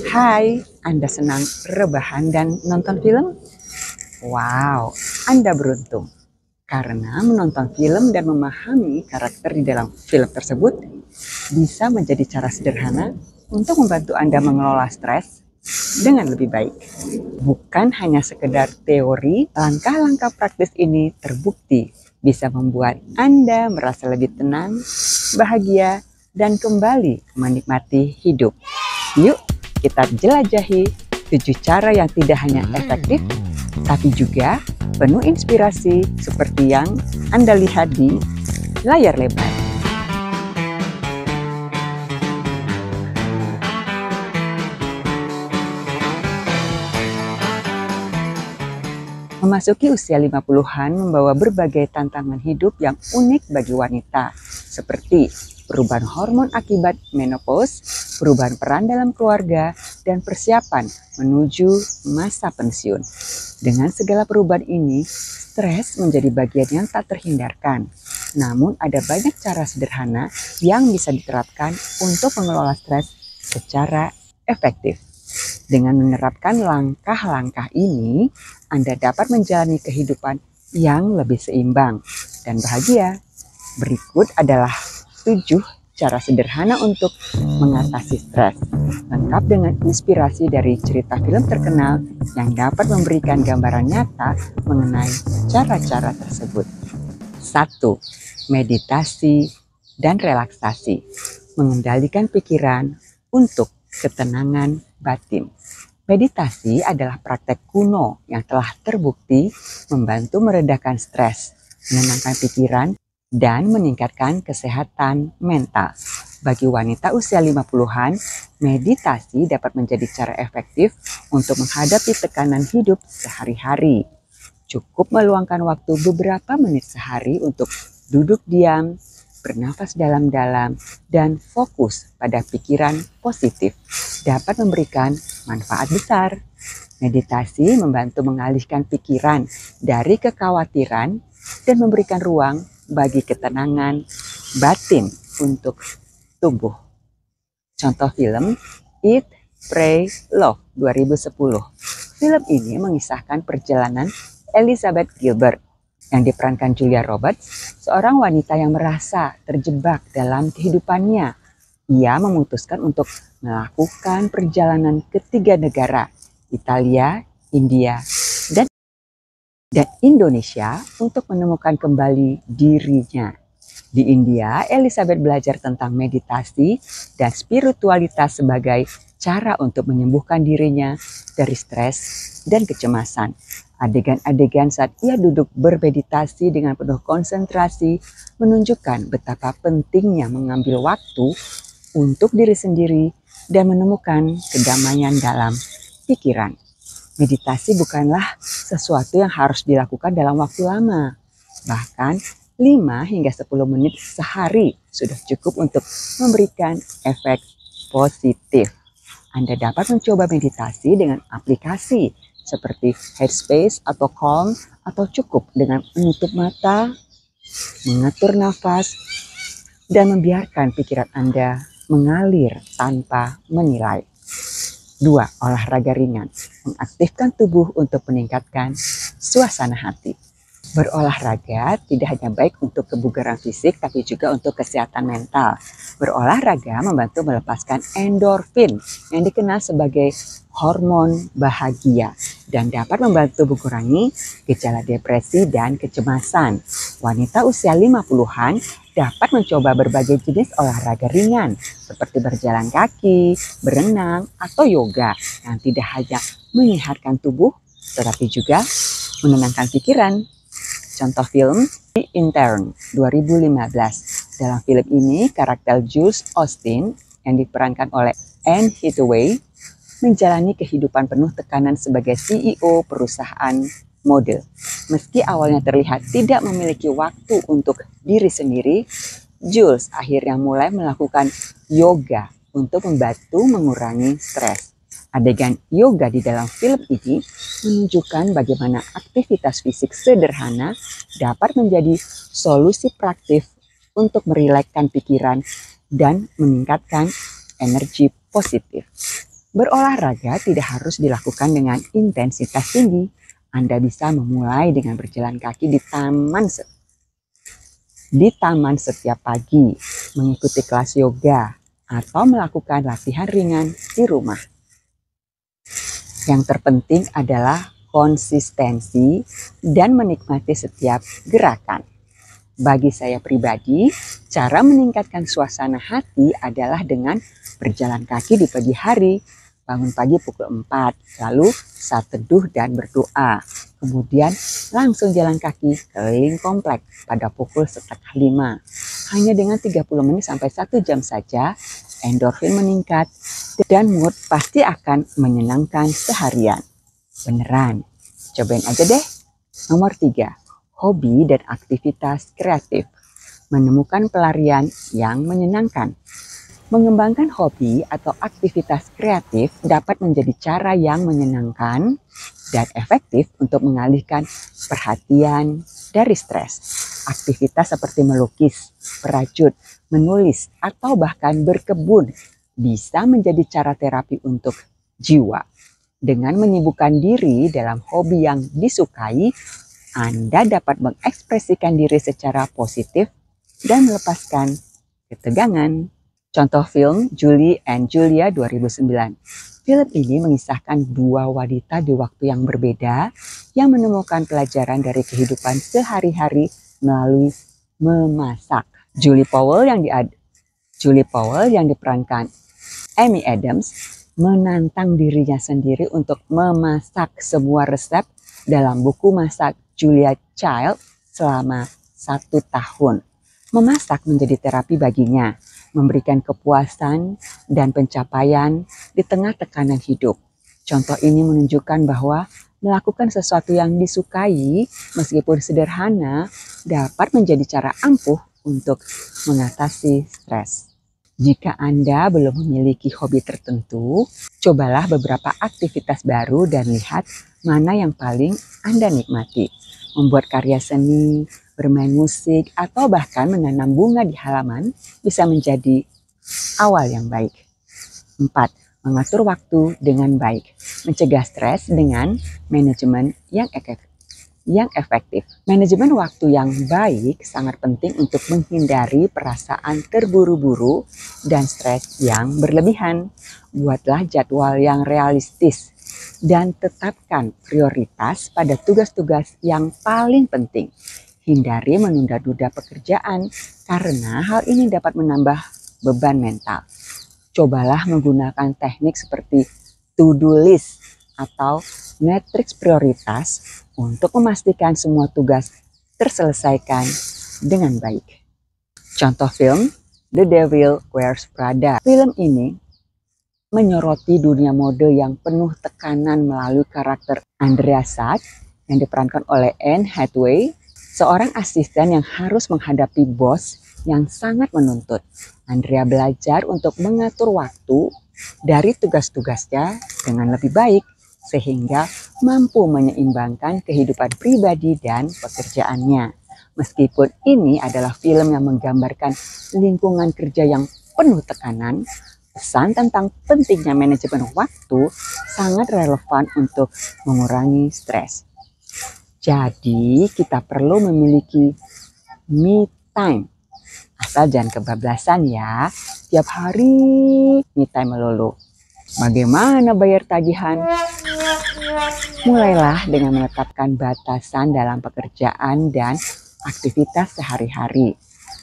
Hai, Anda senang rebahan dan nonton film? Wow, Anda beruntung. Karena menonton film dan memahami karakter di dalam film tersebut bisa menjadi cara sederhana untuk membantu Anda mengelola stres dengan lebih baik. Bukan hanya sekedar teori, langkah-langkah praktis ini terbukti bisa membuat Anda merasa lebih tenang, bahagia, dan kembali menikmati hidup. Yuk, kita jelajahi 7 cara yang tidak hanya efektif, tapi juga penuh inspirasi seperti yang Anda lihat di layar lebar. Memasuki usia 50-an membawa berbagai tantangan hidup yang unik bagi wanita, seperti perubahan hormon akibat menopause, perubahan peran dalam keluarga, dan persiapan menuju masa pensiun. Dengan segala perubahan ini, stres menjadi bagian yang tak terhindarkan. Namun ada banyak cara sederhana yang bisa diterapkan untuk mengelola stres secara efektif. Dengan menerapkan langkah-langkah ini, Anda dapat menjalani kehidupan yang lebih seimbang dan bahagia. Berikut adalah 7 cara sederhana untuk mengatasi stres, lengkap dengan inspirasi dari cerita film terkenal yang dapat memberikan gambaran nyata mengenai cara-cara tersebut. 1. Meditasi dan relaksasi. Mengendalikan pikiran untuk ketenangan batin. Meditasi adalah praktek kuno yang telah terbukti membantu meredakan stres, menenangkan pikiran, dan meningkatkan kesehatan mental. Bagi wanita usia 50-an, meditasi dapat menjadi cara efektif untuk menghadapi tekanan hidup sehari-hari. Cukup meluangkan waktu beberapa menit sehari untuk duduk diam, bernafas dalam-dalam, dan fokus pada pikiran positif dapat memberikan manfaat besar. Meditasi membantu mengalihkan pikiran dari kekhawatiran dan memberikan ruang bagi ketenangan batin untuk tumbuh. Contoh film Eat, Pray, Love 2010. Film ini mengisahkan perjalanan Elizabeth Gilbert yang diperankan Julia Roberts, seorang wanita yang merasa terjebak dalam kehidupannya. Ia memutuskan untuk melakukan perjalanan ke 3 negara, Italia, India, dan Indonesia untuk menemukan kembali dirinya. Di India, Elizabeth belajar tentang meditasi dan spiritualitas sebagai cara untuk menyembuhkan dirinya dari stres dan kecemasan. Adegan-adegan saat ia duduk bermeditasi dengan penuh konsentrasi menunjukkan betapa pentingnya mengambil waktu untuk diri sendiri dan menemukan kedamaian dalam pikiran. Meditasi bukanlah sesuatu yang harus dilakukan dalam waktu lama. Bahkan 5 hingga 10 menit sehari sudah cukup untuk memberikan efek positif. Anda dapat mencoba meditasi dengan aplikasi seperti Headspace atau Calm, atau cukup dengan menutup mata, mengatur nafas, dan membiarkan pikiran Anda mengalir tanpa menilai. 2. Olahraga ringan. Mengaktifkan tubuh untuk meningkatkan suasana hati. Berolahraga tidak hanya baik untuk kebugaran fisik, tapi juga untuk kesehatan mental. Berolahraga membantu melepaskan endorfin yang dikenal sebagai hormon bahagia dan dapat membantu mengurangi gejala depresi dan kecemasan. Wanita usia 50-an dapat mencoba berbagai jenis olahraga ringan seperti berjalan kaki, berenang, atau yoga yang tidak hanya menyehatkan tubuh, tetapi juga menenangkan pikiran. Contoh film The Intern 2015. Dalam film ini, karakter Jules Austin yang diperankan oleh Anne Hathaway menjalani kehidupan penuh tekanan sebagai CEO perusahaan model. Meski awalnya terlihat tidak memiliki waktu untuk diri sendiri, Jules akhirnya mulai melakukan yoga untuk membantu mengurangi stres. Adegan yoga di dalam film ini menunjukkan bagaimana aktivitas fisik sederhana dapat menjadi solusi praktis untuk merilekskan pikiran dan meningkatkan energi positif. Berolahraga tidak harus dilakukan dengan intensitas tinggi. Anda bisa memulai dengan berjalan kaki di taman setiap pagi, mengikuti kelas yoga, atau melakukan latihan ringan di rumah. Yang terpenting adalah konsistensi dan menikmati setiap gerakan. Bagi saya pribadi, cara meningkatkan suasana hati adalah dengan berjalan kaki di pagi hari, bangun pagi pukul 4, lalu saat teduh dan berdoa. Kemudian langsung jalan kaki keliling komplek pada pukul 4:30. Hanya dengan 30 menit sampai 1 jam saja, endorfin meningkat dan mood pasti akan menyenangkan seharian. Beneran, cobain aja deh. Nomor 3, hobi dan aktivitas kreatif. Menemukan pelarian yang menyenangkan. Mengembangkan hobi atau aktivitas kreatif dapat menjadi cara yang menyenangkan dan efektif untuk mengalihkan perhatian dari stres. Aktivitas seperti melukis, merajut, menulis, atau bahkan berkebun bisa menjadi cara terapi untuk jiwa. Dengan menyibukkan diri dalam hobi yang disukai, Anda dapat mengekspresikan diri secara positif dan melepaskan ketegangan. Contoh film Julie and Julia 2009. Film ini mengisahkan dua wanita di waktu yang berbeda yang menemukan pelajaran dari kehidupan sehari-hari melalui memasak. Julie Powell yang diperankan Amy Adams menantang dirinya sendiri untuk memasak sebuah resep dalam buku masak Julia Child selama 1 tahun. Memasak menjadi terapi baginya, memberikan kepuasan dan pencapaian di tengah tekanan hidup. Contoh ini menunjukkan bahwa melakukan sesuatu yang disukai, meskipun sederhana, dapat menjadi cara ampuh untuk mengatasi stres. Jika Anda belum memiliki hobi tertentu, cobalah beberapa aktivitas baru dan lihat mana yang paling Anda nikmati. Membuat karya seni, bermain musik, atau bahkan menanam bunga di halaman bisa menjadi awal yang baik. 4. Mengatur waktu dengan baik. Mencegah stres dengan manajemen yang efektif. Manajemen waktu yang baik sangat penting untuk menghindari perasaan terburu-buru dan stres yang berlebihan. Buatlah jadwal yang realistis dan tetapkan prioritas pada tugas-tugas yang paling penting. Hindari menunda-nunda pekerjaan karena hal ini dapat menambah beban mental. Cobalah menggunakan teknik seperti to-do list atau matriks prioritas untuk memastikan semua tugas terselesaikan dengan baik. Contoh film The Devil Wears Prada. Film ini menyoroti dunia mode yang penuh tekanan melalui karakter Andrea Saad yang diperankan oleh Anne Hathaway, seorang asisten yang harus menghadapi bos yang sangat menuntut. Andrea belajar untuk mengatur waktu dari tugas-tugasnya dengan lebih baik sehingga mampu menyeimbangkan kehidupan pribadi dan pekerjaannya. Meskipun ini adalah film yang menggambarkan lingkungan kerja yang penuh tekanan, pesan tentang pentingnya manajemen waktu sangat relevan untuk mengurangi stres. Jadi kita perlu memiliki me time. Asal jangan kebablasan ya, tiap hari me time melulu. Bagaimana bayar tagihan? Mulailah dengan menetapkan batasan dalam pekerjaan dan aktivitas sehari-hari.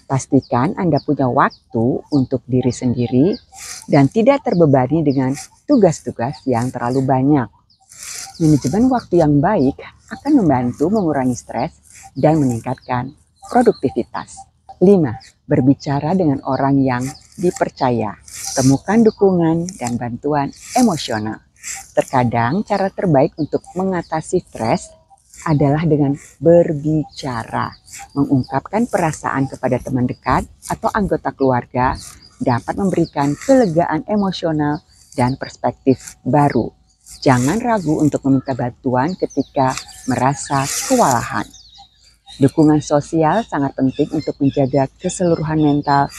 Pastikan Anda punya waktu untuk diri sendiri dan tidak terbebani dengan tugas-tugas yang terlalu banyak. Manajemen waktu yang baik akan membantu mengurangi stres dan meningkatkan produktivitas. 5. Berbicara dengan orang yang dipercaya. Temukan dukungan dan bantuan emosional. Terkadang cara terbaik untuk mengatasi stres adalah dengan berbicara. Mengungkapkan perasaan kepada teman dekat atau anggota keluarga dapat memberikan kelegaan emosional dan perspektif baru. Jangan ragu untuk meminta bantuan ketika merasa kewalahan. Dukungan sosial sangat penting untuk menjaga keseluruhan mental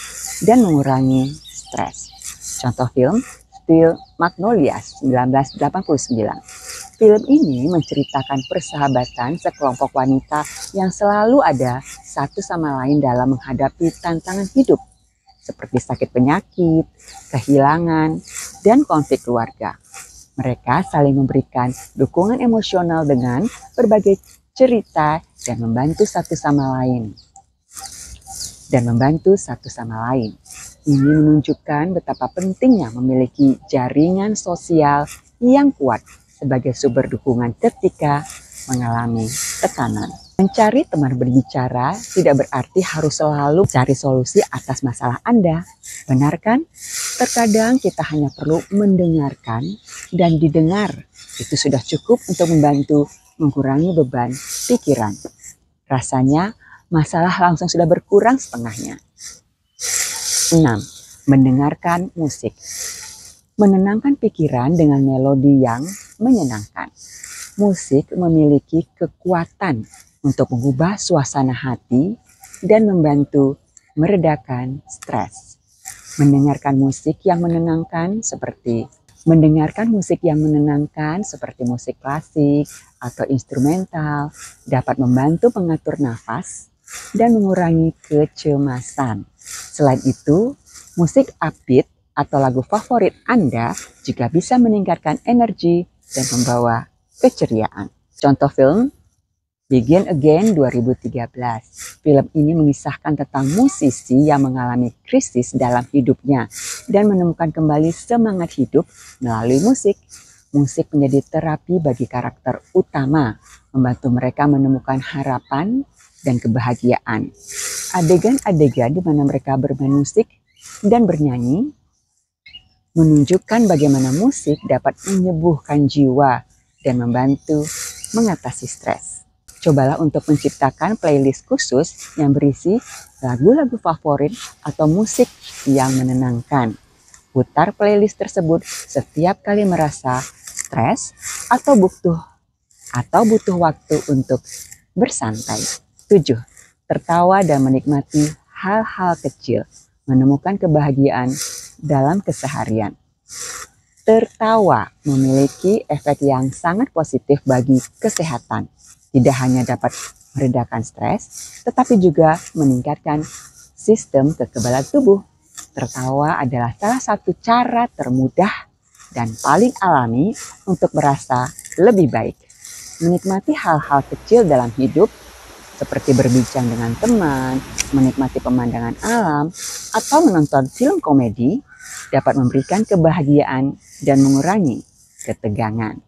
dan mengurangi stres. Contoh film Still Magnolias 1989. Film ini menceritakan persahabatan sekelompok wanita yang selalu ada satu sama lain dalam menghadapi tantangan hidup seperti sakit penyakit, kehilangan, dan konflik keluarga. Mereka saling memberikan dukungan emosional dengan berbagai cerita dan membantu satu sama lain. Ini menunjukkan betapa pentingnya memiliki jaringan sosial yang kuat sebagai sumber dukungan ketika mengalami tekanan. Mencari teman berbicara tidak berarti harus selalu cari solusi atas masalah Anda. Benar kan? Terkadang kita hanya perlu mendengarkan dan didengar. Itu sudah cukup untuk membantu mengurangi beban pikiran. Rasanya masalah langsung sudah berkurang setengahnya. 6. Mendengarkan musik. Menenangkan pikiran dengan melodi yang menyenangkan. Musik memiliki kekuatan untuk mengubah suasana hati dan membantu meredakan stres. Mendengarkan musik yang menenangkan seperti musik klasik atau instrumental dapat membantu mengatur nafas dan mengurangi kecemasan. Selain itu, musik upbeat atau lagu favorit Anda juga bisa meningkatkan energi dan membawa keceriaan. Contoh film Begin Again 2013. Film ini mengisahkan tentang musisi yang mengalami krisis dalam hidupnya dan menemukan kembali semangat hidup melalui musik. Musik menjadi terapi bagi karakter utama, membantu mereka menemukan harapan dan kebahagiaan. Adegan-adegan di mana mereka bermain musik dan bernyanyi menunjukkan bagaimana musik dapat menyembuhkan jiwa dan membantu mengatasi stres. Cobalah untuk menciptakan playlist khusus yang berisi lagu-lagu favorit atau musik yang menenangkan. Putar playlist tersebut setiap kali merasa stres atau butuh waktu untuk bersantai. 7. Tertawa dan menikmati hal-hal kecil. Menemukan kebahagiaan dalam keseharian. Tertawa memiliki efek yang sangat positif bagi kesehatan. Tidak hanya dapat meredakan stres, tetapi juga meningkatkan sistem kekebalan tubuh. Tertawa adalah salah satu cara termudah dan paling alami untuk merasa lebih baik. Menikmati hal-hal kecil dalam hidup, seperti berbincang dengan teman, menikmati pemandangan alam, atau menonton film komedi, dapat memberikan kebahagiaan dan mengurangi ketegangan.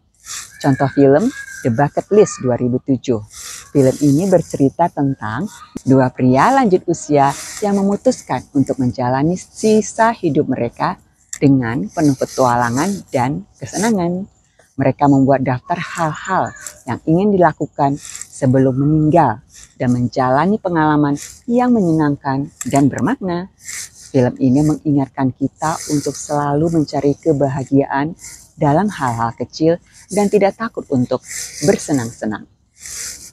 Contoh film The Bucket List 2007. Film ini bercerita tentang dua pria lanjut usia yang memutuskan untuk menjalani sisa hidup mereka dengan penuh petualangan dan kesenangan. Mereka membuat daftar hal-hal yang ingin dilakukan sebelum meninggal dan menjalani pengalaman yang menyenangkan dan bermakna. Film ini mengingatkan kita untuk selalu mencari kebahagiaan dalam hal-hal kecil dan tidak takut untuk bersenang-senang.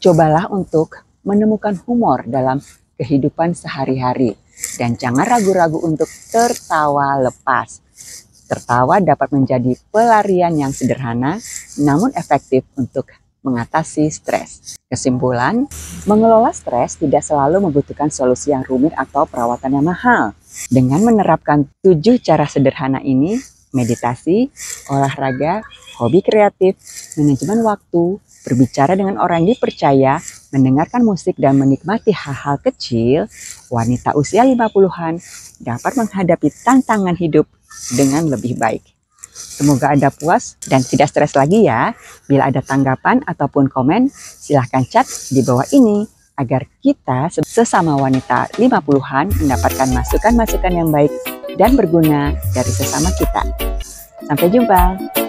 Cobalah untuk menemukan humor dalam kehidupan sehari-hari dan jangan ragu-ragu untuk tertawa lepas. Tertawa dapat menjadi pelarian yang sederhana namun efektif untuk mengatasi stres. Kesimpulan, mengelola stres tidak selalu membutuhkan solusi yang rumit atau perawatan yang mahal. Dengan menerapkan 7 cara sederhana ini, meditasi, olahraga, hobi kreatif, manajemen waktu, berbicara dengan orang yang dipercaya, mendengarkan musik dan menikmati hal-hal kecil, wanita usia 50-an dapat menghadapi tantangan hidup dengan lebih baik. Semoga Anda puas dan tidak stres lagi ya. Bila ada tanggapan ataupun komen, silahkan chat di bawah ini agar kita sesama wanita 50-an mendapatkan masukan-masukan yang baik dan berguna dari sesama kita. Sampai jumpa.